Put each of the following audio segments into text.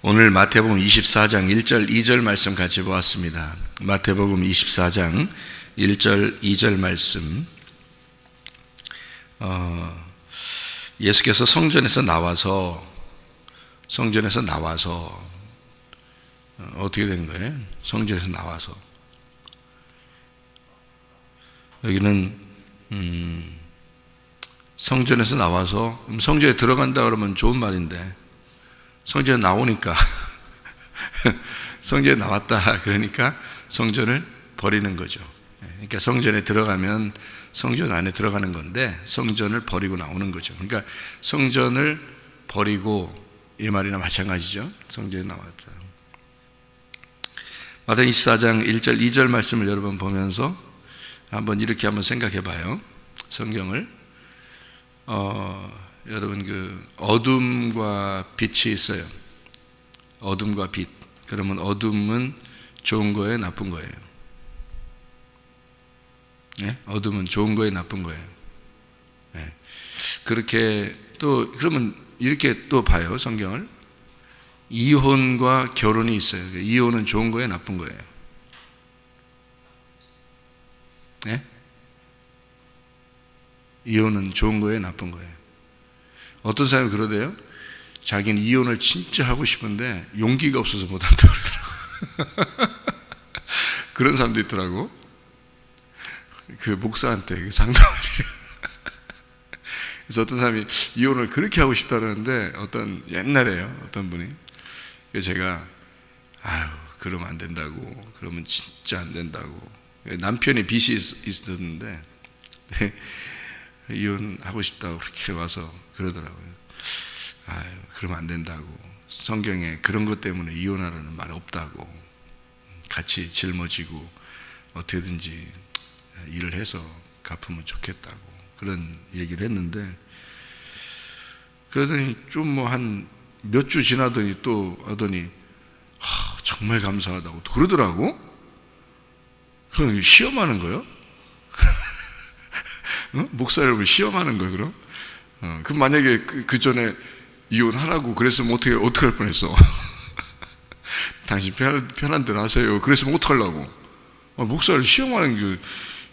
오늘 마태복음 24장 1절 2절 말씀 같이 보았습니다. 마태복음 24장 1절 2절 말씀. 예수께서 성전에서 나와서 어떻게 된 거예요? 성전에서 나와서 여기는 성전에서 나와서, 성전에 들어간다 그러면 좋은 말인데 성전에 나오니까 성전에 나왔다 그러니까 성전을 버리는 거죠. 그러니까 성전에 들어가면 성전 안에 들어가는 건데 성전을 버리고 나오는 거죠. 그러니까 성전을 버리고, 이 말이나 마찬가지죠. 성전에 나왔다. 마태복음 24장 1절 2절 말씀을 여러분 보면서 이렇게 한번 생각해 봐요. 성경을 여러분, 어둠과 빛이 있어요. 어둠과 빛. 그러면 어둠은 좋은 거예요, 나쁜 거예요? 네? 어둠은 좋은 거예요, 나쁜 거예요? 네. 그렇게 또, 그러면 이렇게 또 봐요, 성경을. 이혼과 결혼이 있어요. 이혼은 좋은 거예요, 나쁜 거예요? 네? 이혼은 좋은 거예요, 나쁜 거예요? 어떤 사람이 그러대요. 자기는 이혼을 진짜 하고 싶은데 용기가 없어서 못한다고 그러더라고. 그런 사람도 있더라고. 그 목사한테 상담하시려. 그래서 어떤 사람이 이혼을 그렇게 하고 싶다는데, 옛날에요, 어떤 분이. 그래서 제가 그러면 안 된다고, 그러면 진짜 안 된다고. 남편이 빚이 있었는데 이혼하고 싶다고 그렇게 와서 그러더라고요. 그러면 안 된다고. 성경에 그런 것 때문에 이혼하라는 말 없다고. 같이 짊어지고 어떻게든지 일을 해서 갚으면 좋겠다고. 그런 얘기를 했는데, 그러더니 좀 한 몇 주 지나더니 또 하더니 정말 감사하다고 또 그러더라고. 그럼 시험하는 거예요? 목사를 시험하는 거예요, 그럼? 그럼 만약에 그 전에 이혼하라고 그랬으면 어떻게 할 뻔했어? 당신 편한 대로 하세요. 그랬으면 어떡하려고? 목사를 시험하는 게,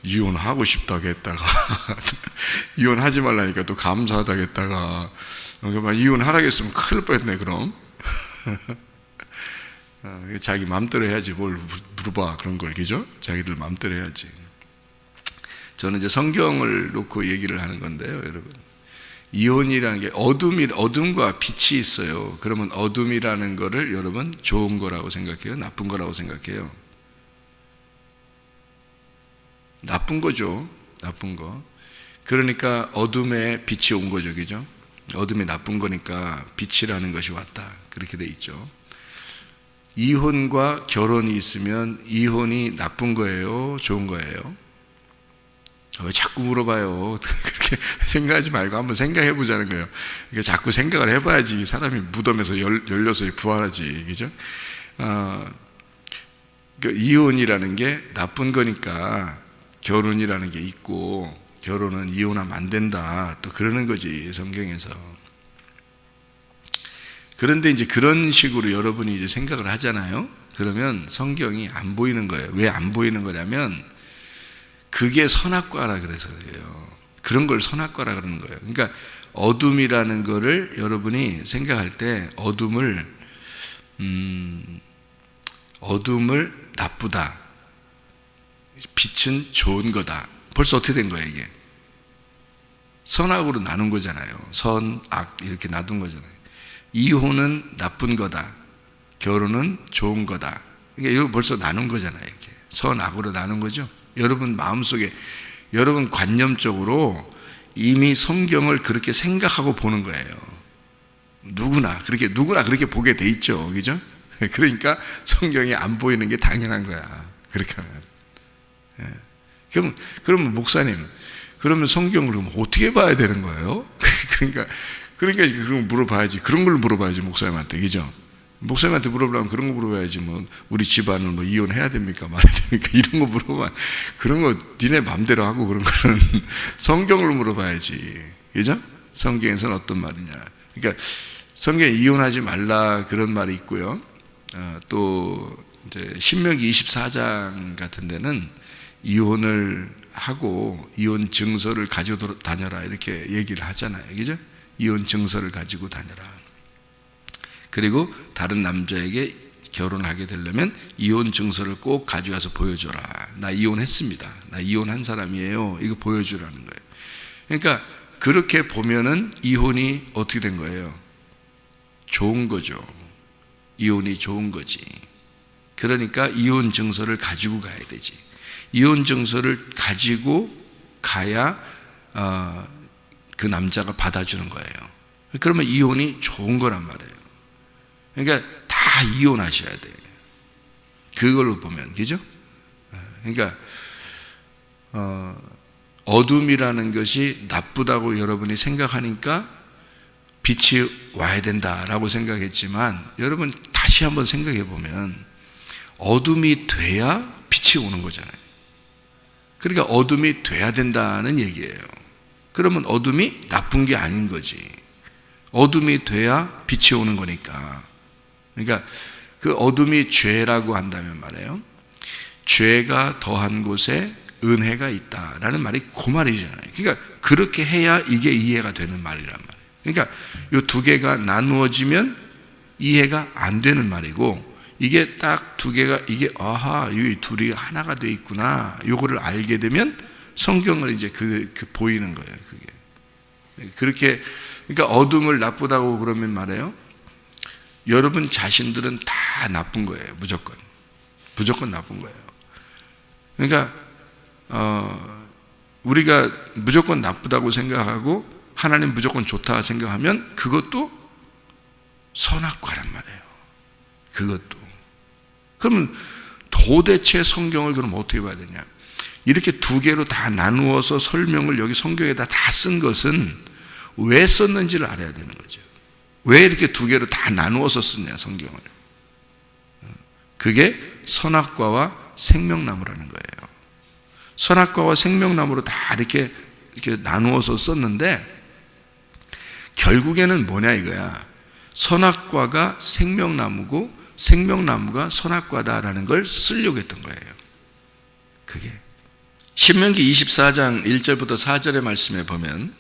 이혼하고 싶다고 했다가 이혼하지 말라니까 또 감사하다고 했다가, 이혼하라고 했으면 큰일 뻔했네, 그럼. 자기 마음대로 해야지 뭘 물어봐, 그런 걸. 그죠? 자기들 마음대로 해야지. 저는 이제 성경을 놓고 얘기를 하는 건데요, 여러분. 이혼이라는 게 어둠과 빛이 있어요. 그러면 어둠이라는 거를 여러분 좋은 거라고 생각해요? 나쁜 거라고 생각해요? 나쁜 거죠. 나쁜 거. 그러니까 어둠에 빛이 온 거죠. 그죠? 어둠이 나쁜 거니까 빛이라는 것이 왔다. 그렇게 돼 있죠. 이혼과 결혼이 있으면 이혼이 나쁜 거예요? 좋은 거예요? 왜 자꾸 물어봐요? 그렇게 생각하지 말고 한번 생각해 보자는 거예요. 그러니까 자꾸 생각을 해봐야지 사람이 무덤에서 열려서 부활하지. 그죠? 이혼이라는 게 나쁜 거니까 결혼이라는 게 있고, 결혼은 이혼하면 안 된다, 또 그러는 거지, 성경에서. 그런데 이제 그런 식으로 여러분이 이제 생각을 하잖아요. 그러면 성경이 안 보이는 거예요. 왜 안 보이는 거냐면, 그게 선악과라 그래서요. 그런 걸 선악과라 그러는 거예요. 그러니까 어둠이라는 거를 여러분이 생각할 때 어둠을 나쁘다, 빛은 좋은 거다. 벌써 어떻게 된 거예요, 이게? 선악으로 나눈 거잖아요. 선, 악 이렇게 놔둔 거잖아요. 이혼은 나쁜 거다, 결혼은 좋은 거다. 그러니까 이거 벌써 나눈 거잖아요. 이렇게 선, 악으로 나눈 거죠. 여러분 마음속에, 여러분 관념적으로 이미 성경을 그렇게 생각하고 보는 거예요. 누구나 그렇게 보게 돼 있죠. 그죠? 그러니까 성경이 안 보이는 게 당연한 거야, 그렇게 하면. 그러면 목사님, 그러면 성경을 어떻게 봐야 되는 거예요? 그러니까 그럼 물어봐야지. 그런 걸 물어봐야지, 목사님한테. 그죠? 목사님한테 물어보려면 그런 거 물어봐야지. 우리 집안을 이혼해야 됩니까, 말해야 됩니까, 이런 거 물어봐. 그런 거 니네 맘대로 하고, 그런 거는 성경을 물어봐야지. 그죠? 성경에서는 어떤 말이냐. 그러니까 성경에 이혼하지 말라 그런 말이 있고요. 또 이제 신명기 24장 같은 데는 이혼을 하고 이혼 증서를 가지고 다녀라 이렇게 얘기를 하잖아요. 그죠? 이혼 증서를 가지고 다녀라. 그리고 다른 남자에게 결혼하게 되려면 이혼 증서를 꼭 가져와서 보여줘라. 나 이혼했습니다. 나 이혼한 사람이에요. 이거 보여주라는 거예요. 그러니까 그렇게 보면은 이혼이 어떻게 된 거예요? 좋은 거죠. 이혼이 좋은 거지. 그러니까 이혼 증서를 가지고 가야 되지. 이혼 증서를 가지고 가야 그 남자가 받아주는 거예요. 그러면 이혼이 좋은 거란 말이에요. 그러니까 다 이혼하셔야 돼. 그걸로 보면, 그죠? 그러니까 어둠이라는 것이 나쁘다고 여러분이 생각하니까 빛이 와야 된다라고 생각했지만, 여러분 다시 한번 생각해 보면 어둠이 돼야 빛이 오는 거잖아요. 그러니까 어둠이 돼야 된다는 얘기예요. 그러면 어둠이 나쁜 게 아닌 거지. 어둠이 돼야 빛이 오는 거니까. 그러니까 그 어둠이 죄라고 한다면 말이에요. 죄가 더한 곳에 은혜가 있다라는 말이 그 말이잖아요. 그러니까 그렇게 해야 이게 이해가 되는 말이란 말이에요. 그러니까 이 두 개가 나누어지면 이해가 안 되는 말이고, 이게 딱 두 개가 이게 이 둘이 하나가 돼 있구나. 요거를 알게 되면 성경을 이제 그 보이는 거예요. 그게 그렇게. 그러니까 어둠을 나쁘다고 그러면 말이에요. 여러분 자신들은 다 나쁜 거예요. 무조건 나쁜 거예요. 그러니까 우리가 무조건 나쁘다고 생각하고 하나님 무조건 좋다 생각하면 그것도 선악과란 말이에요. 그것도. 그러면 도대체 성경을 그럼 어떻게 봐야 되냐? 이렇게 두 개로 다 나누어서 설명을 여기 성경에다 다 쓴 것은 왜 썼는지를 알아야 되는 거죠. 왜 이렇게 두 개로 다 나누어서 쓰냐, 성경을. 그게 선악과와 생명나무라는 거예요. 선악과와 생명나무로 다 이렇게 나누어서 썼는데, 결국에는 뭐냐 이거야. 선악과가 생명나무고 생명나무가 선악과다라는 걸 쓰려고 했던 거예요. 그게 신명기 24장 1절부터 4절의 말씀에 보면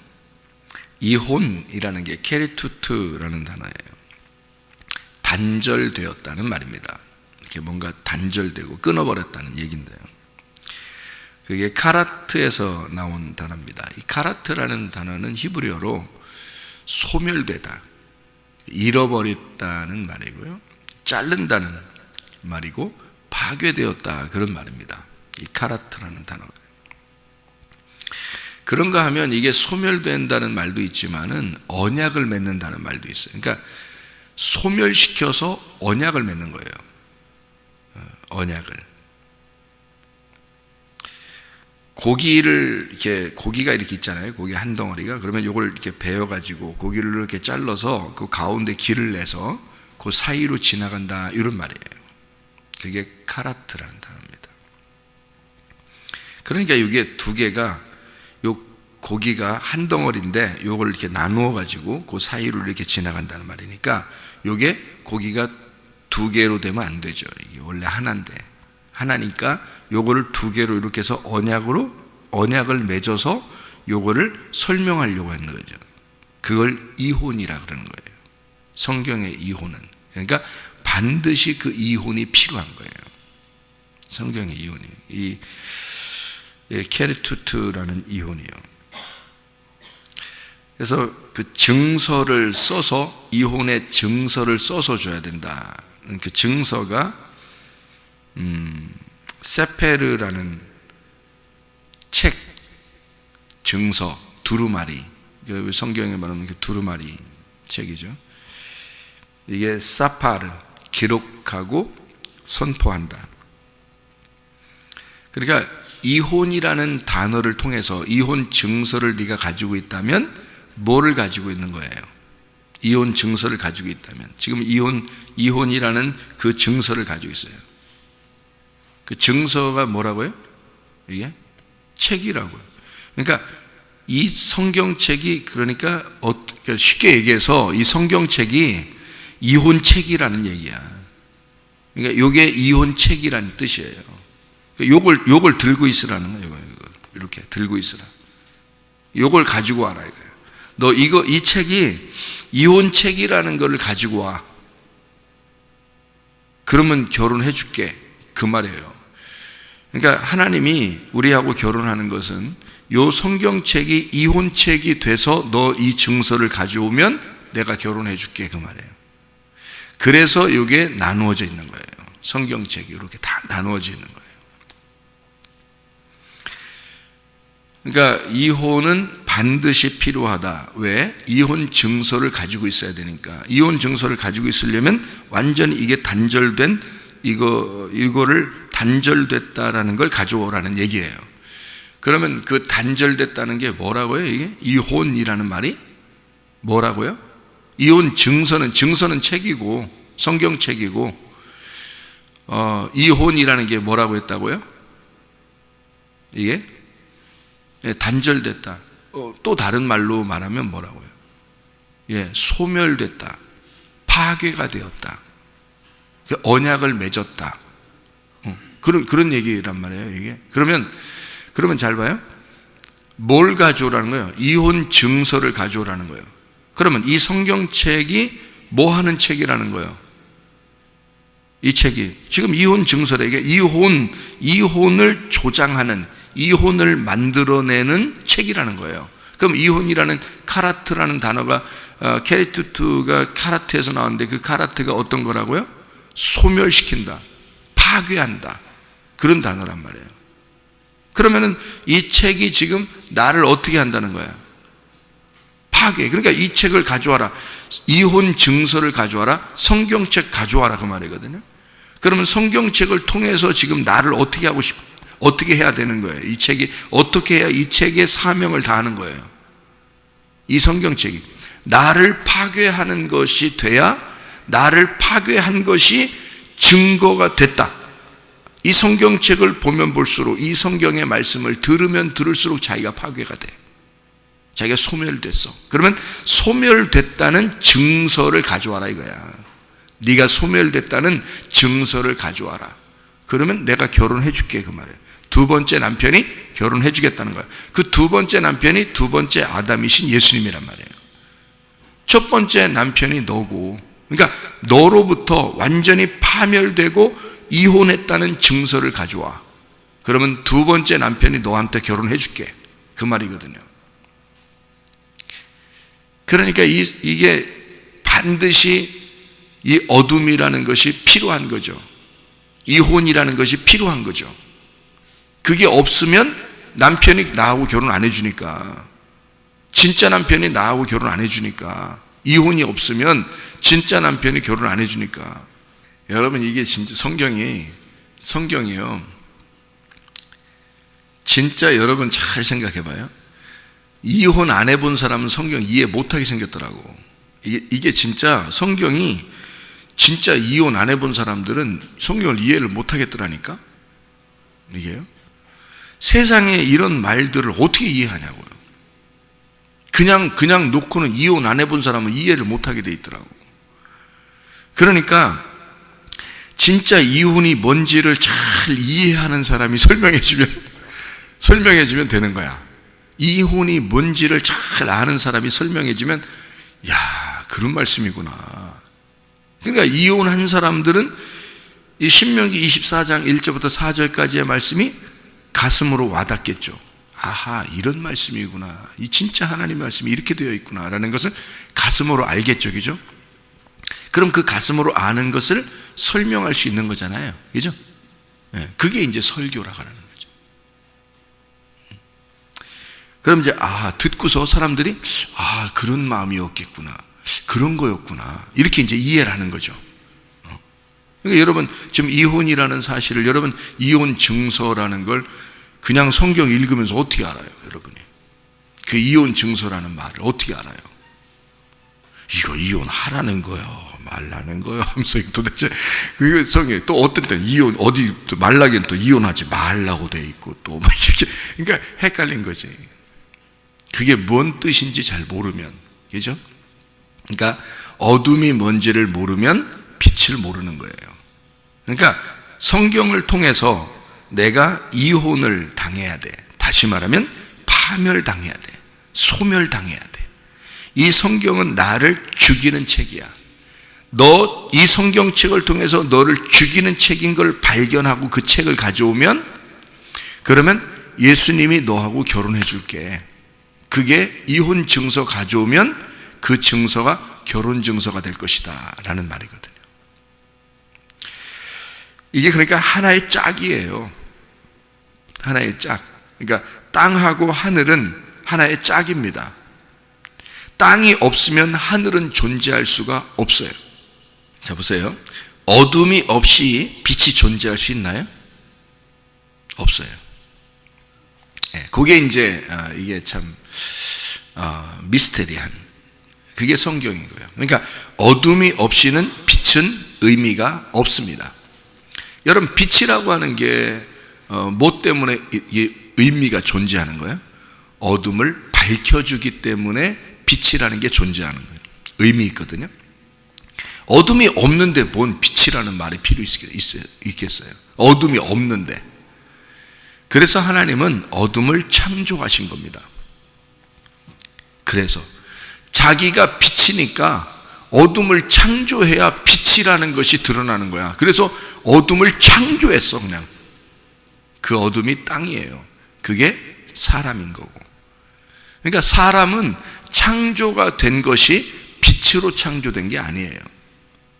이혼이라는 게 케리투트라는 단어예요. 단절되었다는 말입니다. 이렇게 뭔가 단절되고 끊어버렸다는 얘기인데요. 그게 카라트에서 나온 단어입니다. 이 카라트라는 단어는 히브리어로 소멸되다, 잃어버렸다는 말이고요. 자른다는 말이고 파괴되었다 그런 말입니다. 이 카라트라는 단어가. 그런가 하면 이게 소멸된다는 말도 있지만은 언약을 맺는다는 말도 있어요. 그러니까 소멸시켜서 언약을 맺는 거예요. 언약을. 고기가 이렇게 있잖아요. 고기 한 덩어리가. 그러면 이걸 이렇게 베어가지고 고기를 이렇게 잘라서 그 가운데 길을 내서 그 사이로 지나간다 이런 말이에요. 그게 카라트라는 단어입니다. 그러니까 이게 두 개가, 요 고기가 한 덩어리인데 요걸 이렇게 나누어 가지고 그 사이로 이렇게 지나간다는 말이니까, 요게 고기가 두 개로 되면 안 되죠. 이게 원래 하나인데, 하나니까 요거를 두 개로 이렇게 해서 언약을 맺어서 요거를 설명하려고 하는 거죠. 그걸 이혼이라 그러는 거예요. 성경의 이혼은. 그러니까 반드시 그 이혼이 필요한 거예요. 성경의 이혼이. 이 케리투트라는 이혼이요. 그래서 그 증서를 써서, 이혼의 증서를 써서 줘야 된다. 그 증서가 세페르라는 책 증서, 두루마리, 성경에 말하는 그 두루마리 책이죠. 이게 사파를 기록하고 선포한다. 그러니까 이혼이라는 단어를 통해서 이혼 증서를 네가 가지고 있다면 뭐를 가지고 있는 거예요? 이혼 증서를 가지고 있다면, 지금 이혼이라는 그 증서를 가지고 있어요. 그 증서가 뭐라고요? 이게 책이라고요. 그러니까 이 성경책이 그러니까 쉽게 얘기해서 이 성경책이 이혼책이라는 얘기야. 그러니까 요게 이혼책이라는 뜻이에요. 요걸 들고 있으라는 거예요. 이렇게 들고 있으라. 요걸 가지고 와라 이거예요. 너 이 책이 이혼책이라는 걸 가지고 와. 그러면 결혼해 줄게. 그 말이에요. 그러니까 하나님이 우리하고 결혼하는 것은 요 성경책이 이혼책이 돼서 너 이 증서를 가져오면 내가 결혼해 줄게. 그 말이에요. 그래서 이게 나누어져 있는 거예요. 성경책이 이렇게 다 나누어져 있는 거예요. 그러니까 이혼은 반드시 필요하다. 왜? 이혼 증서를 가지고 있어야 되니까. 이혼 증서를 가지고 있으려면 완전히 이게 단절된 이거를 단절됐다라는 걸 가져오라는 얘기예요. 그러면 그 단절됐다는 게 뭐라고요? 이게 이혼이라는 말이 뭐라고요? 이혼 증서는 책이고 성경책이고 이혼이라는 게 뭐라고 했다고요? 이게 단절됐다. 또 다른 말로 말하면 뭐라고요? 소멸됐다. 파괴가 되었다. 언약을 맺었다. 그런 얘기란 말이에요. 이게 그러면 잘 봐요. 뭘 가져오라는 거예요? 이혼 증서를 가져오라는 거예요. 그러면 이 성경책이 뭐 하는 책이라는 거예요? 이 책이 지금 이혼 증서래. 이게 이혼을 조장하는, 이혼을 만들어내는 책이라는 거예요. 그럼 이혼이라는 카라트라는 단어가 케리투투가 카라트에서 나왔는데 그 카라트가 어떤 거라고요? 소멸시킨다, 파괴한다, 그런 단어란 말이에요. 그러면은 이 책이 지금 나를 어떻게 한다는 거야? 파괴. 그러니까 이 책을 가져와라. 이혼 증서를 가져와라. 성경책 가져와라. 그 말이거든요. 그러면 성경책을 통해서 지금 나를 어떻게 해야 되는 거예요? 이 책이 어떻게 해야 이 책의 사명을 다하는 거예요? 이 성경책이 나를 파괴하는 것이 돼야, 나를 파괴한 것이 증거가 됐다. 이 성경책을 보면 볼수록, 이 성경의 말씀을 들으면 들을수록 자기가 파괴가 돼. 자기가 소멸됐어. 그러면 소멸됐다는 증서를 가져와라 이거야. 네가 소멸됐다는 증서를 가져와라. 그러면 내가 결혼해 줄게. 그 말이에요. 두 번째 남편이 결혼해 주겠다는 거야. 그 두 번째 남편이 두 번째 아담이신 예수님이란 말이에요. 첫 번째 남편이 너고, 그러니까 너로부터 완전히 파멸되고 이혼했다는 증서를 가져와. 그러면 두 번째 남편이 너한테 결혼해 줄게. 그 말이거든요. 그러니까 이게 반드시 이 어둠이라는 것이 필요한 거죠. 이혼이라는 것이 필요한 거죠. 그게 없으면 남편이 나하고 결혼 안 해주니까, 진짜 남편이 나하고 결혼 안 해주니까, 이혼이 없으면 진짜 남편이 결혼 안 해주니까. 여러분, 이게 진짜 성경이요. 진짜 여러분 잘 생각해 봐요. 이혼 안 해본 사람은 성경 이해 못하게 생겼더라고. 이게 진짜 성경이, 진짜 이혼 안 해본 사람들은 성경을 이해를 못하겠더라니까. 이게요. 세상에 이런 말들을 어떻게 이해하냐고요. 그냥 놓고는 이혼 안 해본 사람은 이해를 못하게 돼 있더라고. 그러니까 진짜 이혼이 뭔지를 잘 이해하는 사람이 설명해주면 되는 거야. 이혼이 뭔지를 잘 아는 사람이 설명해주면, 야, 그런 말씀이구나. 그러니까 이혼한 사람들은 이 신명기 24장 1절부터 4절까지의 말씀이 가슴으로 와닿겠죠. 아하, 이런 말씀이구나. 이 진짜 하나님 말씀이 이렇게 되어 있구나 라는 것을 가슴으로 알겠죠. 그죠? 그럼 그 가슴으로 아는 것을 설명할 수 있는 거잖아요. 그죠? 그게 이제 설교라고 하는 거죠. 그럼 이제 듣고서 사람들이 그런 마음이었겠구나, 그런 거였구나, 이렇게 이제 이해를 하는 거죠. 그러니까 여러분 지금 이혼이라는 사실을, 여러분 이혼 증서라는 걸 그냥 성경 읽으면서 어떻게 알아요? 여러분이 그 이혼 증서라는 말을 어떻게 알아요? 이거 이혼하라는 거요, 말라는 거요 하면서 도대체 그 성경에 또 어떤 때는 이혼, 어디 또 말라기는 또 이혼하지 말라고 돼 있고 또 막 이렇게, 그러니까 헷갈린 거지. 그게 뭔 뜻인지 잘 모르면, 그죠? 그러니까 어둠이 뭔지를 모르면 빛을 모르는 거예요. 그러니까 성경을 통해서 내가 이혼을 당해야 돼. 다시 말하면 파멸당해야 돼. 소멸당해야 돼. 이 성경은 나를 죽이는 책이야. 너 이 성경책을 통해서 너를 죽이는 책인 걸 발견하고 그 책을 가져오면, 그러면 예수님이 너하고 결혼해 줄게. 그게 이혼 증서 가져오면 그 증서가 결혼 증서가 될 것이다 라는 말이거든요. 이게 그러니까 하나의 짝이에요. 하나의 짝. 그러니까 땅하고 하늘은 하나의 짝입니다. 땅이 없으면 하늘은 존재할 수가 없어요. 자, 보세요. 어둠이 없이 빛이 존재할 수 있나요? 없어요. 그게 이제 이게 참 미스테리한, 그게 성경인 거예요. 그러니까 어둠이 없이는 빛은 의미가 없습니다. 여러분, 빛이라고 하는 게 뭐 때문에 의미가 존재하는 거예요? 어둠을 밝혀주기 때문에 빛이라는 게 존재하는 거예요. 의미 있거든요. 어둠이 없는데 뭔 빛이라는 말이 필요 있겠어요? 어둠이 없는데. 그래서 하나님은 어둠을 창조하신 겁니다. 그래서 자기가 빛이니까 어둠을 창조해야 빛이라는 것이 드러나는 거야. 그래서 어둠을 창조했어. 그냥 그 어둠이 땅이에요. 그게 사람인 거고. 그러니까 사람은 창조가 된 것이 빛으로 창조된 게 아니에요.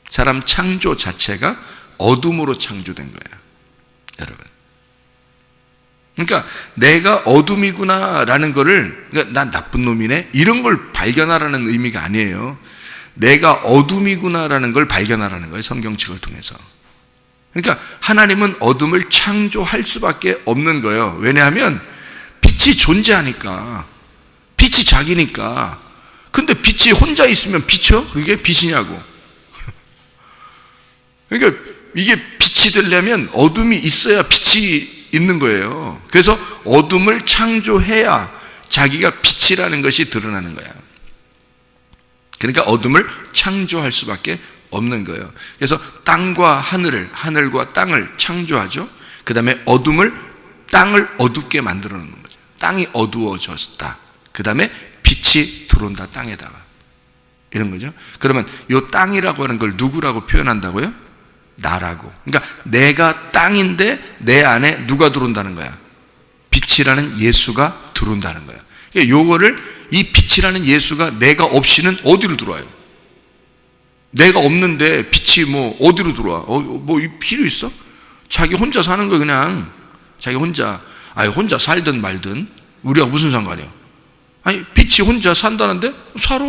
사람 창조 자체가 어둠으로 창조된 거예요, 여러분. 그러니까 내가 어둠이구나 라는 거를, 그러니까 난 나쁜 놈이네 이런 걸 발견하라는 의미가 아니에요. 내가 어둠이구나 라는 걸 발견하라는 거예요, 성경책을 통해서. 그러니까 하나님은 어둠을 창조할 수밖에 없는 거예요. 왜냐하면 빛이 존재하니까, 빛이 자기니까. 근데 빛이 혼자 있으면 빛이요? 그게 빛이냐고. 그러니까 이게 빛이 되려면 어둠이 있어야 빛이 있는 거예요. 그래서 어둠을 창조해야 자기가 빛이라는 것이 드러나는 거야. 그러니까 어둠을 창조할 수밖에 없는 거예요. 그래서 땅과 하늘과 땅을 창조하죠. 그 다음에 땅을 어둡게 만들어 놓는 거죠. 땅이 어두워졌다. 그 다음에 빛이 들어온다, 땅에다가. 이런 거죠. 그러면 이 땅이라고 하는 걸 누구라고 표현한다고요? 나라고. 그러니까 내가 땅인데 내 안에 누가 들어온다는 거야? 빛이라는 예수가 들어온다는 거야. 그러니까 요거를, 이 빛이라는 예수가 내가 없이는 어디로 들어와요? 내가 없는데 빛이 뭐 어디로 들어와? 뭐 필요 있어? 자기 혼자 사는 거 그냥. 자기 혼자. 혼자 살든 말든 우리하고 무슨 상관이야? 빛이 혼자 산다는데 살아.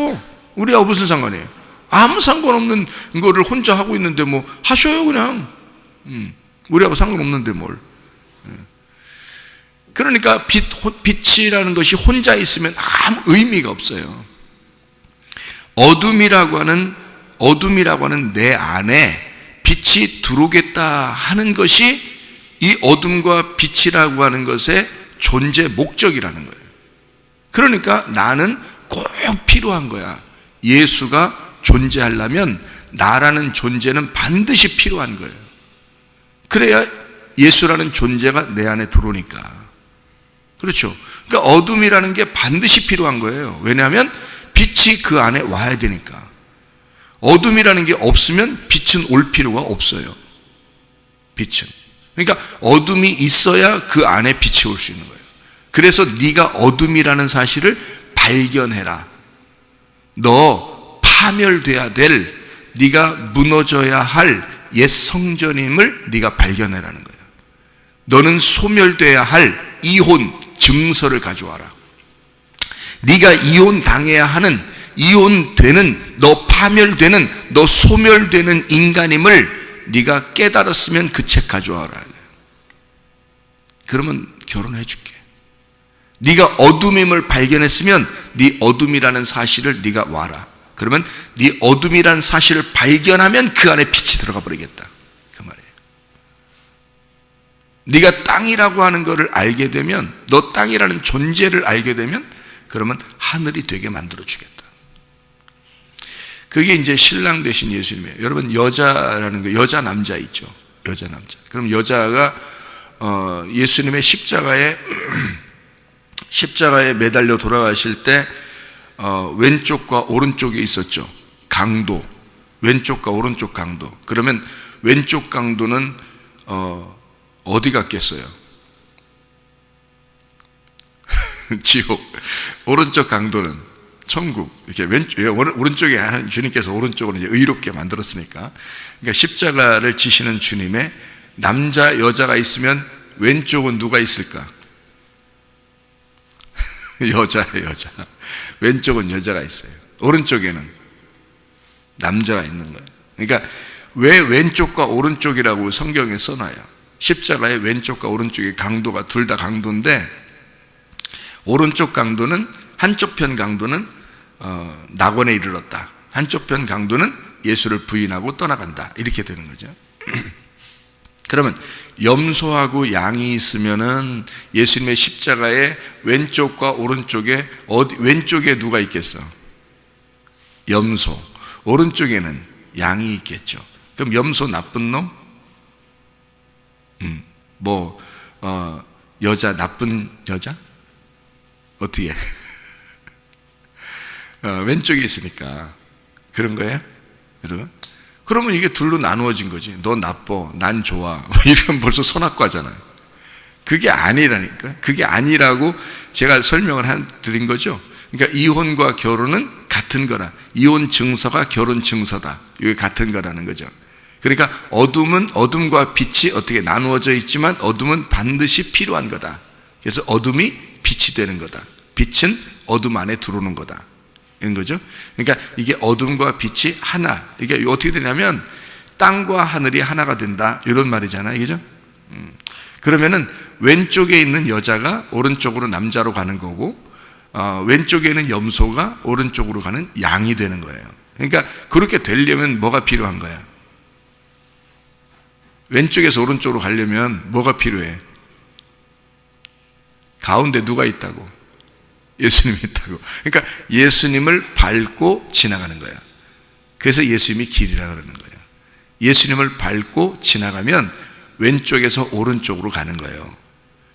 우리하고 무슨 상관이에요? 아무 상관없는 거를 혼자 하고 있는데 뭐 하셔요 그냥. 우리하고 상관없는데 뭘. 그러니까 빛이라는 것이 혼자 있으면 아무 의미가 없어요. 어둠이라고 하는 내 안에 빛이 들어오겠다 하는 것이 이 어둠과 빛이라고 하는 것의 존재 목적이라는 거예요. 그러니까 나는 꼭 필요한 거야. 예수가 존재하려면 나라는 존재는 반드시 필요한 거예요. 그래야 예수라는 존재가 내 안에 들어오니까. 그렇죠. 그러니까 어둠이라는 게 반드시 필요한 거예요. 왜냐하면 빛이 그 안에 와야 되니까. 어둠이라는 게 없으면 빛은 올 필요가 없어요. 빛은. 그러니까 어둠이 있어야 그 안에 빛이 올 수 있는 거예요. 그래서 네가 어둠이라는 사실을 발견해라. 너 파멸돼야 될, 네가 무너져야 할 옛 성전임을 네가 발견해라는 거예요. 너는 소멸돼야 할 이혼 증서를 가져와라. 네가 이혼 당해야 하는, 이혼되는, 너 파멸되는, 너 소멸되는 인간임을 네가 깨달았으면 그 책 가져와라. 그러면 결혼해 줄게. 네가 어둠임을 발견했으면 네 어둠이라는 사실을 네가 와라. 그러면 네 어둠이라는 사실을 발견하면 그 안에 빛이 들어가 버리겠다, 그 말이에요. 네가 땅이라고 하는 것을 알게 되면, 너 땅이라는 존재를 알게 되면 그러면 하늘이 되게 만들어 주겠다. 그게 이제 신랑 되신 예수님이에요. 여러분, 여자라는 거, 여자 남자 있죠. 여자 남자. 그럼 여자가 예수님의 십자가에 매달려 돌아가실 때 왼쪽과 오른쪽에 있었죠. 강도, 왼쪽과 오른쪽 강도. 그러면 왼쪽 강도는 어디 갔겠어요? 지옥. 오른쪽 강도는 천국. 이렇게 오른쪽에 주님께서 오른쪽으로 이제 의롭게 만들었으니까. 그러니까 십자가를 지시는 주님의 남자 여자가 있으면 왼쪽은 누가 있을까? 여자예요, 여자. 왼쪽은 여자가 있어요. 오른쪽에는 남자가 있는 거예요. 그러니까 왜 왼쪽과 오른쪽이라고 성경에 써놔요? 십자가의 왼쪽과 오른쪽의 강도가 둘 다 강도인데, 오른쪽 강도는, 한쪽 편 강도는 낙원에 이르렀다. 한쪽 편 강도는 예수를 부인하고 떠나간다. 이렇게 되는 거죠. 그러면 염소하고 양이 있으면은 예수님의 십자가의 왼쪽과 오른쪽에 왼쪽에 누가 있겠어? 염소. 오른쪽에는 양이 있겠죠. 그럼 염소 나쁜 놈? 여자 나쁜 여자? 어떻게? 왼쪽에 있으니까 그런 거예요? 여러분? 그러면 이게 둘로 나누어진 거지. 너 나빠, 난 좋아. 이러면 벌써 선악과잖아요. 그게 아니라니까. 그게 아니라고 제가 설명을 드린 거죠. 그러니까 이혼과 결혼은 같은 거라. 이혼 증서가 결혼 증서다. 이게 같은 거라는 거죠. 그러니까 어둠은, 어둠과 빛이 어떻게 나누어져 있지만 어둠은 반드시 필요한 거다. 그래서 어둠이 빛이 되는 거다. 빛은 어둠 안에 들어오는 거다. 이런 거죠. 그러니까 이게 어둠과 빛이 하나. 이게 어떻게 되냐면 땅과 하늘이 하나가 된다. 이런 말이잖아요. 그죠? 그러면은 왼쪽에 있는 여자가 오른쪽으로 남자로 가는 거고, 왼쪽에 있는 염소가 오른쪽으로 가는 양이 되는 거예요. 그러니까 그렇게 되려면 뭐가 필요한 거야? 왼쪽에서 오른쪽으로 가려면 뭐가 필요해? 가운데 누가 있다고? 예수님이 있다고. 그러니까 예수님을 밟고 지나가는 거야. 그래서 예수님이 길이라 그러는 거예요. 예수님을 밟고 지나가면 왼쪽에서 오른쪽으로 가는 거예요.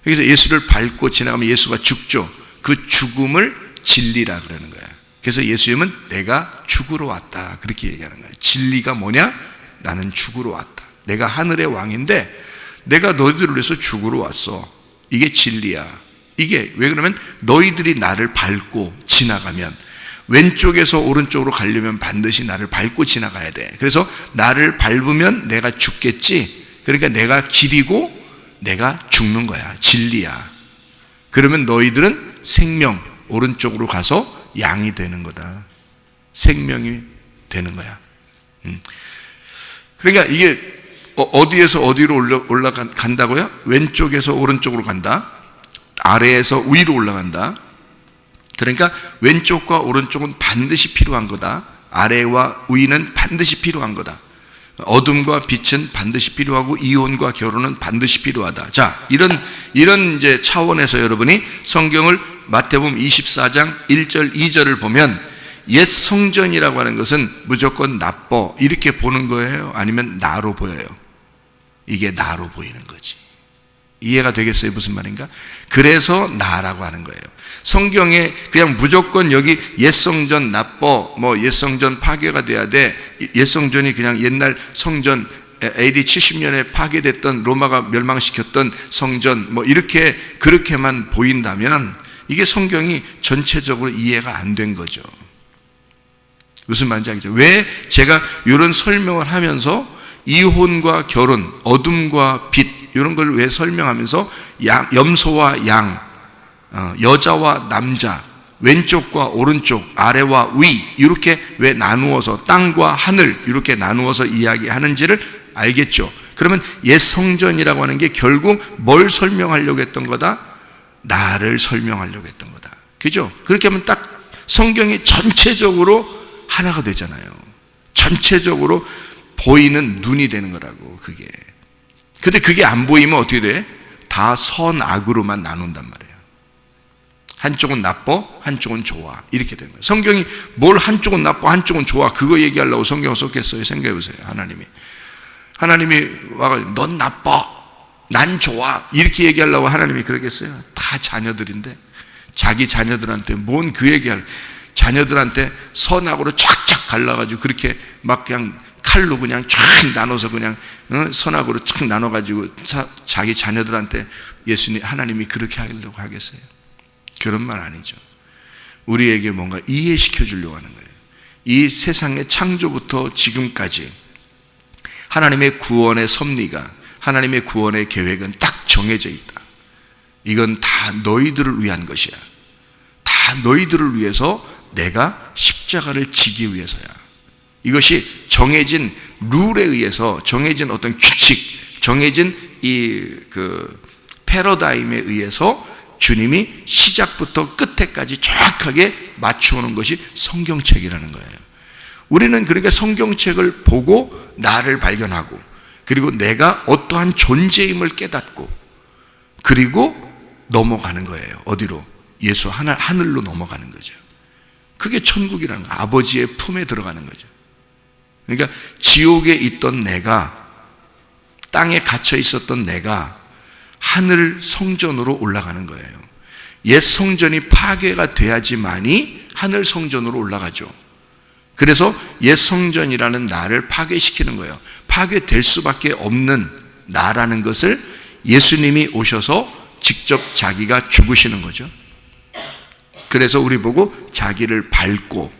그래서 예수를 밟고 지나가면 예수가 죽죠. 그 죽음을 진리라 그러는 거야. 그래서 예수님은 내가 죽으러 왔다. 그렇게 얘기하는 거예요. 진리가 뭐냐? 나는 죽으러 왔다. 내가 하늘의 왕인데 내가 너희들을 위해서 죽으러 왔어. 이게 진리야. 이게 왜 그러면 너희들이 나를 밟고 지나가면, 왼쪽에서 오른쪽으로 가려면 반드시 나를 밟고 지나가야 돼. 그래서 나를 밟으면 내가 죽겠지. 그러니까 내가 길이고 내가 죽는 거야. 진리야. 그러면 너희들은 생명, 오른쪽으로 가서 양이 되는 거다. 생명이 되는 거야. 그러니까 이게 어디에서 어디로 올라간다고요? 왼쪽에서 오른쪽으로 간다. 아래에서 위로 올라간다. 그러니까 왼쪽과 오른쪽은 반드시 필요한 거다. 아래와 위는 반드시 필요한 거다. 어둠과 빛은 반드시 필요하고 이혼과 결혼은 반드시 필요하다. 자, 이런 이제 차원에서 여러분이 성경을 마태복음 24장 1절 2절을 보면 옛 성전이라고 하는 것은 무조건 나빠 이렇게 보는 거예요? 아니면 나로 보여요? 이게 나로 보이는 거지. 이해가 되겠어요? 무슨 말인가? 그래서 나라고 하는 거예요. 성경에 그냥 무조건 여기 옛성전 나빠, 옛성전 파괴가 돼야 돼. 옛성전이 그냥 옛날 성전 AD 70년에 파괴됐던 로마가 멸망시켰던 성전 이렇게 그렇게만 보인다면 이게 성경이 전체적으로 이해가 안 된 거죠. 무슨 말인지 알겠죠? 왜 제가 이런 설명을 하면서 이혼과 결혼, 어둠과 빛 이런 걸 왜 설명하면서 염소와 양, 여자와 남자, 왼쪽과 오른쪽, 아래와 위 이렇게 왜 나누어서 땅과 하늘 이렇게 나누어서 이야기하는지를 알겠죠. 그러면 옛 성전이라고 하는 게 결국 뭘 설명하려고 했던 거다? 나를 설명하려고 했던 거다. 그죠? 그렇게 하면 딱 성경이 전체적으로 하나가 되잖아요. 전체적으로 보이는 눈이 되는 거라고. 그게. 근데 그게 안 보이면 어떻게 돼? 다 선악으로만 나눈단 말이에요. 한쪽은 나빠, 한쪽은 좋아. 이렇게 된 거예요. 성경이 뭘 한쪽은 나빠, 한쪽은 좋아, 그거 얘기하려고 성경을 썼겠어요? 생각해 보세요. 하나님이 와가 넌 나빠, 난 좋아, 이렇게 얘기하려고 하나님이 그러겠어요? 다 자녀들인데, 자기 자녀들한테 뭔 그 얘기할, 자녀들한테 선악으로 쫙쫙 갈라가지고 그렇게 막 그냥 칼로 그냥 쫙 나눠서 그냥 선악으로 쫙 나눠가지고 자기 자녀들한테 하나님이 그렇게 하려고 하겠어요? 그런 말 아니죠. 우리에게 뭔가 이해시켜 주려고 하는 거예요. 이 세상의 창조부터 지금까지 하나님의 구원의 섭리가, 하나님의 구원의 계획은 딱 정해져 있다. 이건 다 너희들을 위한 것이야. 다 너희들을 위해서 내가 십자가를 지기 위해서야. 이것이 정해진 룰에 의해서, 정해진 어떤 규칙, 정해진 패러다임에 의해서 주님이 시작부터 끝에까지 정확하게 맞추어놓은 것이 성경책이라는 거예요. 우리는 그러니까 성경책을 보고 나를 발견하고, 그리고 내가 어떠한 존재임을 깨닫고, 그리고 넘어가는 거예요. 어디로? 예수 하늘로 넘어가는 거죠. 그게 천국이라는 거예요. 아버지의 품에 들어가는 거죠. 그러니까 지옥에 있던 내가, 땅에 갇혀 있었던 내가 하늘 성전으로 올라가는 거예요. 옛 성전이 파괴가 돼야지만이 하늘 성전으로 올라가죠. 그래서 옛 성전이라는 나를 파괴시키는 거예요. 파괴될 수밖에 없는 나라는 것을 예수님이 오셔서 직접 자기가 죽으시는 거죠. 그래서 우리 보고 자기를 밟고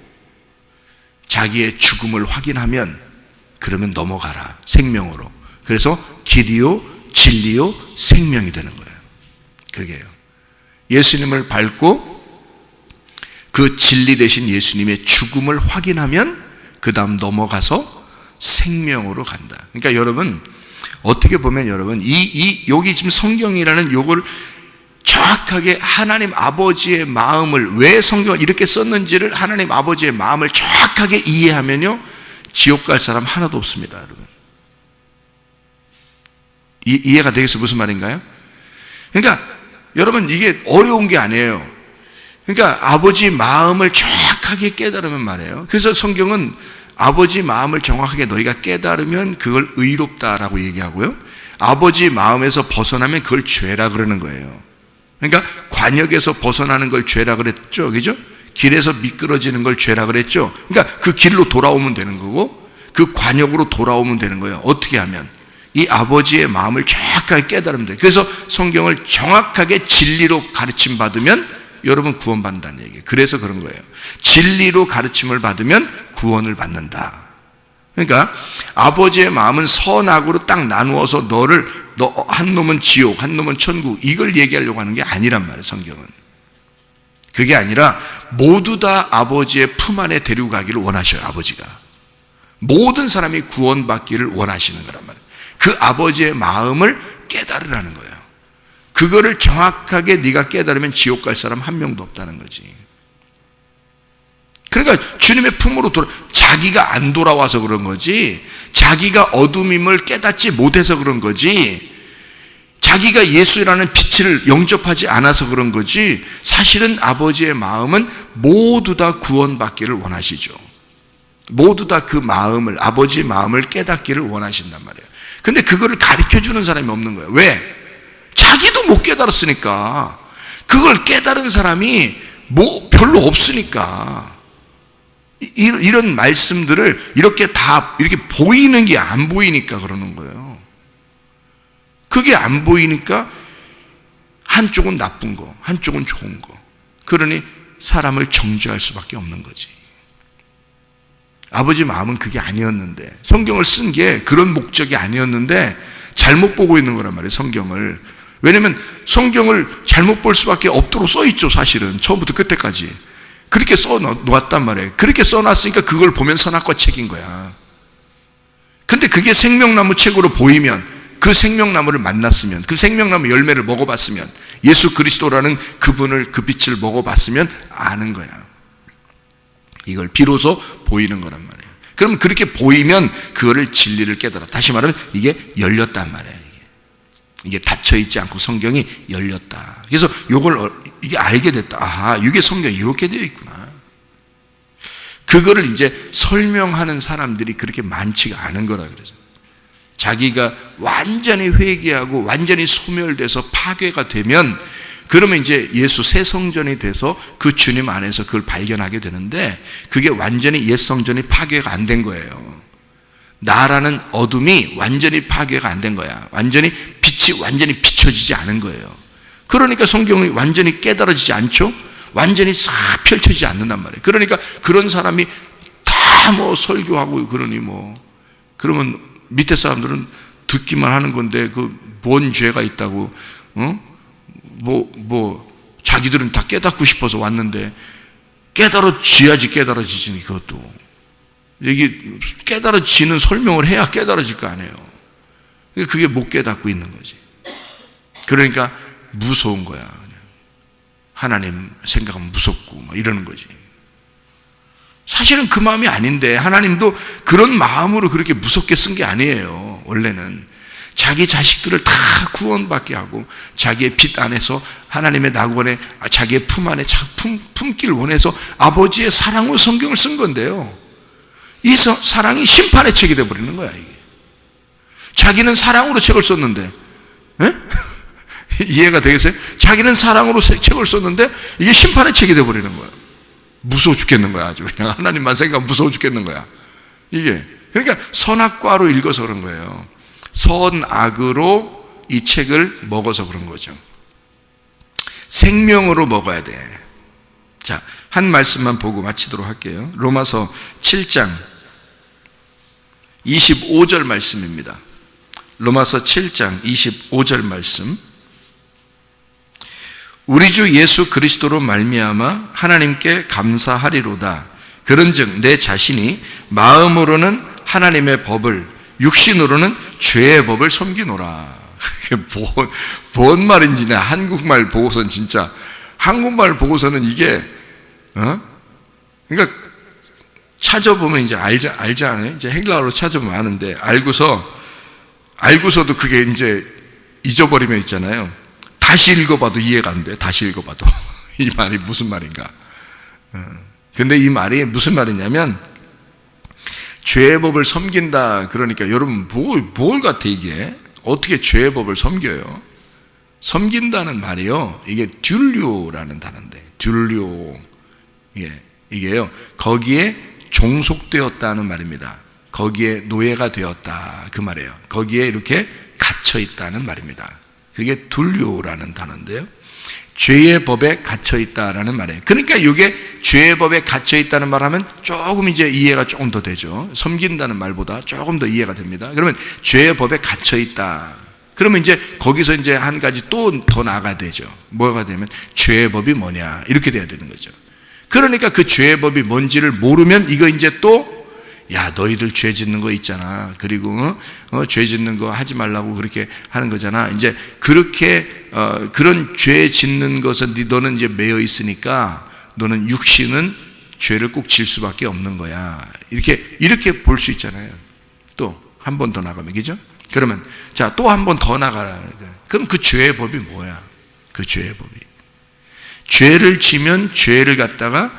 자기의 죽음을 확인하면 그러면 넘어가라, 생명으로. 그래서 길이요 진리요 생명이 되는 거예요. 그게요. 예수님을 밟고 그 진리 되신 예수님의 죽음을 확인하면 그 다음 넘어가서 생명으로 간다. 그러니까 여러분, 어떻게 보면 여러분, 여기 지금 성경이라는 요걸 정확하게 하나님 아버지의 마음을, 왜 성경을 이렇게 썼는지를 하나님 아버지의 마음을 정확하게 이해하면요, 지옥 갈 사람 하나도 없습니다, 여러분. 이해가 되겠어요? 무슨 말인가요? 그러니까 여러분, 이게 어려운 게 아니에요. 그러니까 아버지 마음을 정확하게 깨달으면 말이에요. 그래서 성경은 아버지 마음을 정확하게 너희가 깨달으면 그걸 의롭다라고 얘기하고요, 아버지 마음에서 벗어나면 그걸 죄라 그러는 거예요. 그러니까 관역에서 벗어나는 걸 죄라 그랬죠, 그죠? 길에서 미끄러지는 걸 죄라 그랬죠. 그러니까 그 길로 돌아오면 되는 거고, 그 관역으로 돌아오면 되는 거예요. 어떻게 하면? 이 아버지의 마음을 정확하게 깨달으면 돼요. 그래서 성경을 정확하게 진리로 가르침 받으면 여러분 구원받는다는 얘기예요. 그래서 그런 거예요. 진리로 가르침을 받으면 구원을 받는다. 그러니까 아버지의 마음은 선악으로 딱 나누어서 너 한 놈은 지옥, 한 놈은 천국, 이걸 얘기하려고 하는 게 아니란 말이에요. 성경은 그게 아니라 모두 다 아버지의 품 안에 데리고 가기를 원하셔요. 아버지가 모든 사람이 구원받기를 원하시는 거란 말이에요. 그 아버지의 마음을 깨달으라는 거예요. 그거를 정확하게 네가 깨달으면 지옥 갈 사람 한 명도 없다는 거지. 그러니까 주님의 품으로 자기가 안 돌아와서 그런 거지, 자기가 어둠임을 깨닫지 못해서 그런 거지, 자기가 예수라는 빛을 영접하지 않아서 그런 거지, 사실은 아버지의 마음은 모두 다 구원받기를 원하시죠. 모두 다 그 마음을, 아버지의 마음을 깨닫기를 원하신단 말이에요. 근데 그거를 가르쳐주는 사람이 없는 거예요. 왜? 자기도 못 깨달았으니까. 그걸 깨달은 사람이 별로 없으니까. 이런 말씀들을 이렇게 보이는 게 안 보이니까 그러는 거예요. 그게 안 보이니까 한쪽은 나쁜 거, 한쪽은 좋은 거. 그러니 사람을 정죄할 수밖에 없는 거지. 아버지 마음은 그게 아니었는데, 성경을 쓴 게 그런 목적이 아니었는데 잘못 보고 있는 거란 말이에요, 성경을. 왜냐면 성경을 잘못 볼 수밖에 없도록 써 있죠, 사실은. 처음부터 끝에까지 그렇게 써 놓았단 말이에요. 그렇게 써 놨으니까 그걸 보면 선악과 책인 거야. 근데 그게 생명나무 책으로 보이면, 그 생명나무를 만났으면, 그 생명나무 열매를 먹어봤으면, 예수 그리스도라는 그분을, 그 빛을 먹어봤으면 아는 거야. 이걸 비로소 보이는 거란 말이에요. 그럼 그렇게 보이면 그거를 진리를 깨달아. 다시 말하면 이게 열렸단 말이에요. 이게 닫혀있지 않고 성경이 열렸다. 그래서 이걸 이게 알게 됐다. 아하, 이게 성경에 이렇게 되어 있구나. 그거를 이제 설명하는 사람들이 그렇게 많지가 않은 거라 그러죠. 자기가 완전히 회개하고 완전히 소멸돼서 파괴가 되면 그러면 이제 예수 새 성전이 돼서 그 주님 안에서 그걸 발견하게 되는데 그게 완전히 옛 성전이 파괴가 안 된 거예요. 나라는 어둠이 완전히 파괴가 안 된 거야. 완전히 빛이 완전히 비춰지지 않은 거예요. 그러니까 성경이 완전히 깨달아지지 않죠? 완전히 싹 펼쳐지지 않는단 말이에요. 그러니까 그런 사람이 다 뭐 설교하고 그러니 뭐 그러면 밑에 사람들은 듣기만 하는 건데 그 뭔 죄가 있다고 자기들은 다 깨닫고 싶어서 왔는데 깨달아져야지 깨달아지지. 그것도 여기 깨달아지는 설명을 해야 깨달아질 거 아니에요. 그게 못 깨닫고 있는 거지. 그러니까 무서운 거야. 하나님 생각하면 무섭고 막 이러는 거지. 사실은 그 마음이 아닌데 하나님도 그런 마음으로 그렇게 무섭게 쓴 게 아니에요. 원래는 자기 자식들을 다 구원받게 하고 자기의 빛 안에서 하나님의 낙원에 자기의 품 안에 품기를 원해서 아버지의 사랑으로 성경을 쓴 건데요. 이 사랑이 심판의 책이 되어버리는 거야. 이게 자기는 사랑으로 책을 썼는데 이해가 되겠어요? 자기는 사랑으로 책을 썼는데 이게 심판의 책이 되어버리는 거야. 무서워 죽겠는 거야. 아주 그냥 하나님만 생각하면 무서워 죽겠는 거야. 이게 그러니까 선악과로 읽어서 그런 거예요. 선악으로 이 책을 먹어서 그런 거죠. 생명으로 먹어야 돼. 자, 한 말씀만 보고 마치도록 할게요. 로마서 7장 25절 말씀입니다. 로마서 7장 25절 말씀. 우리 주 예수 그리스도로 말미암아 하나님께 감사하리로다. 그런즉 내 자신이 마음으로는 하나님의 법을 육신으로는 죄의 법을 섬기노라. 이게 뭔 말인지 나 한국말 보고서는 진짜 한국말 보고서는 이게 그러니까 찾아보면 이제 알지 않아요? 이제 헬라어로 찾아보면 아는데 알고서도 그게 이제 잊어버리면 있잖아요. 다시 읽어봐도 이해가 안 돼. 다시 읽어봐도 이 말이 무슨 말인가. 근데 이 말이 무슨 말이냐면 죄의 법을 섬긴다. 그러니까 여러분 뭘 같아 이게? 어떻게 죄의 법을 섬겨요? 섬긴다는 말이요. 이게 듀료라는 단어인데 듀료 이게요. 거기에 종속되었다는 말입니다. 거기에 노예가 되었다 그 말이에요. 거기에 이렇게 갇혀 있다는 말입니다. 그게 듀료라는 단어인데요. 죄의 법에 갇혀 있다라는 말이에요. 그러니까 이게 죄의 법에 갇혀 있다는 말하면 조금 이제 이해가 조금 더 되죠. 섬긴다는 말보다 조금 더 이해가 됩니다. 그러면 죄의 법에 갇혀 있다. 그러면 이제 거기서 이제 한 가지 또 더 나아가야 되죠. 뭐가 되면 죄의 법이 뭐냐 이렇게 돼야 되는 거죠. 그러니까 그 죄의 법이 뭔지를 모르면 이거 이제 또 야 너희들 죄 짓는 거 있잖아. 그리고 죄 짓는 거 하지 말라고 그렇게 하는 거잖아. 이제 그렇게 그런 죄 짓는 것에 너는 이제 매여 있으니까 너는 육신은 죄를 꼭 질 수밖에 없는 거야. 이렇게 볼 수 있잖아요. 또 한 번 더 나가면 그죠? 그러면 자 또 한 번 더 나가라. 그럼 그 죄의 법이 뭐야? 그 죄의 법이 죄를 지면 죄를 갖다가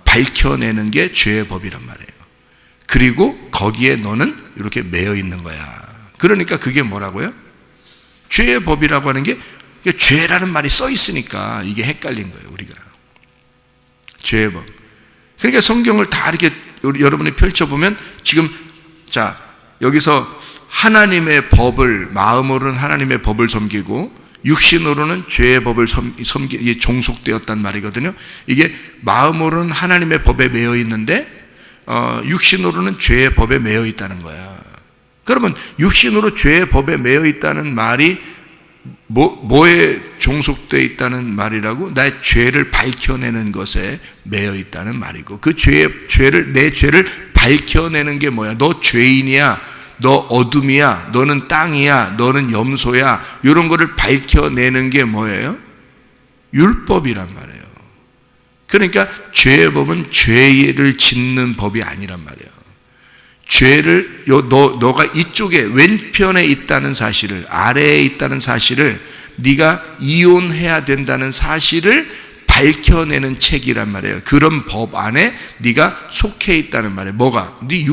밝혀내는 게 죄의 법이란 말이에요. 그리고 거기에 너는 이렇게 매여 있는 거야. 그러니까 그게 뭐라고요? 죄의 법이라고 하는 게 죄라는 말이 써 있으니까 이게 헷갈린 거예요. 우리가 죄의 법. 그러니까 성경을 다 이렇게 여러분이 펼쳐보면 지금 자 여기서 하나님의 법을 마음으로는 하나님의 법을 섬기고 육신으로는 죄의 법을 섬기게 종속되었단 말이거든요. 이게 마음으로는 하나님의 법에 매여 있는데 육신으로는 죄의 법에 매여 있다는 거야. 그러면 육신으로 죄의 법에 매여 있다는 말이 뭐에 종속되어 있다는 말이라고? 나의 죄를 밝혀내는 것에 매여 있다는 말이고 그 내 죄를 밝혀내는 게 뭐야? 너 죄인이야. 너 어둠이야. 너는 땅이야. 너는 염소야. 이런 거를 밝혀내는 게 뭐예요? 율법이란 말이에요. 그러니까 죄의 법은 죄를 짓는 법이 아니란 말이에요. 죄를 너가 이쪽에 왼편에 있다는 사실을 아래에 있다는 사실을 네가 이혼해야 된다는 사실을 밝혀내는 책이란 말이에요. 그런 법 안에 네가 속해 있다는 말이에요. 뭐가? 네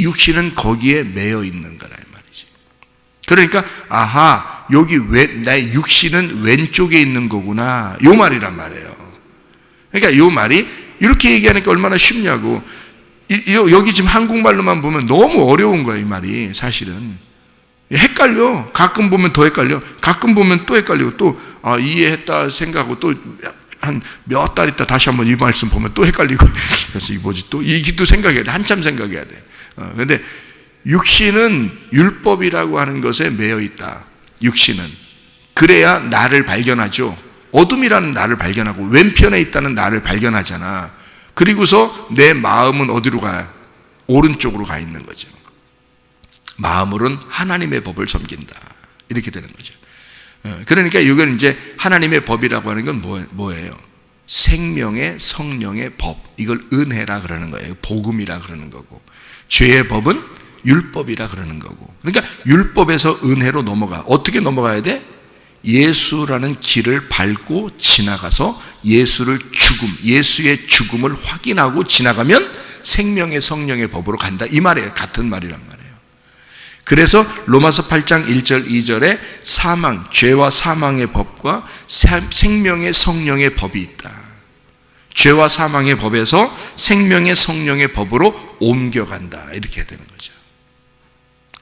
육신은 거기에 매여 있는 거라 이 말이지. 그러니까 아하, 여기 나의 육신은 왼쪽에 있는 거구나, 요 말이란 말이에요. 그러니까 요 말이 이렇게 얘기하니까 얼마나 쉽냐고. 여기 지금 한국말로만 보면 너무 어려운 거야, 이 말이. 사실은 헷갈려. 가끔 보면 더 헷갈려. 가끔 보면 또 헷갈리고, 또 이해했다 생각하고 또 한 몇 달 있다 다시 한번 이 말씀 보면 또 헷갈리고. 그래서 이 뭐지, 또 이기도 생각해야 돼. 한참 생각해야 돼. 그런데 육신은 율법이라고 하는 것에 매여 있다. 육신은 그래야 나를 발견하죠. 어둠이라는 나를 발견하고 왼편에 있다는 나를 발견하잖아. 그리고서 내 마음은 어디로 가요? 오른쪽으로 가 있는 거죠. 마음으로는 하나님의 법을 섬긴다, 이렇게 되는 거죠. 그러니까 이건 이제 하나님의 법이라고 하는 건 뭐예요? 생명의 성령의 법, 이걸 은혜라 그러는 거예요. 복음이라 그러는 거고, 죄의 법은 율법이라 그러는 거고. 그러니까 율법에서 은혜로 넘어가. 어떻게 넘어가야 돼? 예수라는 길을 밟고 지나가서 예수의 죽음을 확인하고 지나가면 생명의 성령의 법으로 간다, 이 말이에요. 같은 말이란 말이에요. 그래서 로마서 8장 1절 2절에 죄와 사망의 법과 생명의 성령의 법이 있다. 죄와 사망의 법에서 생명의 성령의 법으로 옮겨간다, 이렇게 해야 되는 거죠.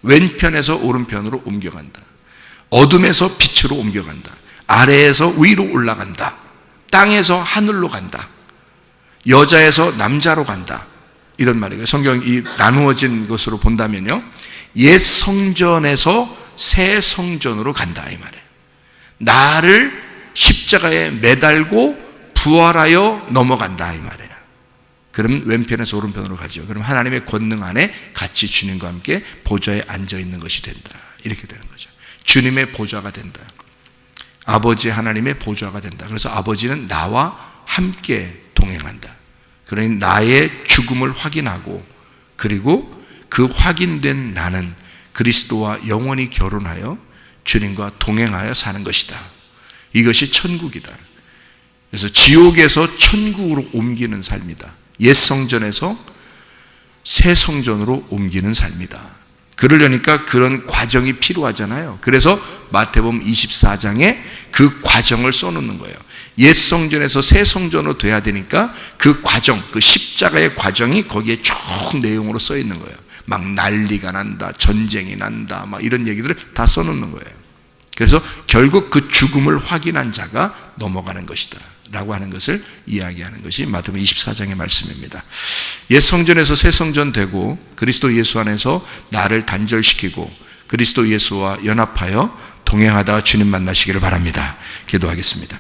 왼편에서 오른편으로 옮겨간다. 어둠에서 빛으로 옮겨간다. 아래에서 위로 올라간다. 땅에서 하늘로 간다. 여자에서 남자로 간다, 이런 말이에요. 성경이 나누어진 것으로 본다면요, 옛 성전에서 새 성전으로 간다, 이 말이에요. 나를 십자가에 매달고 부활하여 넘어간다, 이 말이에요. 그럼 왼편에서 오른편으로 가죠. 그럼 하나님의 권능 안에 같이 주님과 함께 보좌에 앉아 있는 것이 된다, 이렇게 되는 거죠. 주님의 보좌가 된다. 아버지 하나님의 보좌가 된다. 그래서 아버지는 나와 함께 동행한다. 그러니 나의 죽음을 확인하고, 그리고 그 확인된 나는 그리스도와 영원히 결혼하여 주님과 동행하여 사는 것이다. 이것이 천국이다. 그래서 지옥에서 천국으로 옮기는 삶이다. 옛 성전에서 새 성전으로 옮기는 삶이다. 그러려니까 그런 과정이 필요하잖아요. 그래서 마태복음 24장에 그 과정을 써놓는 거예요. 옛 성전에서 새 성전으로 돼야 되니까 그 과정, 그 십자가의 과정이 거기에 쭉 내용으로 써 있는 거예요. 막 난리가 난다, 전쟁이 난다, 막 이런 얘기들을 다 써놓는 거예요. 그래서 결국 그 죽음을 확인한 자가 넘어가는 것이다 라고 하는 것을 이야기하는 것이 마태복음 24장의 말씀입니다. 옛 성전에서 새 성전 되고 그리스도 예수 안에서 나를 단절시키고 그리스도 예수와 연합하여 동행하다가 주님 만나시기를 바랍니다. 기도하겠습니다.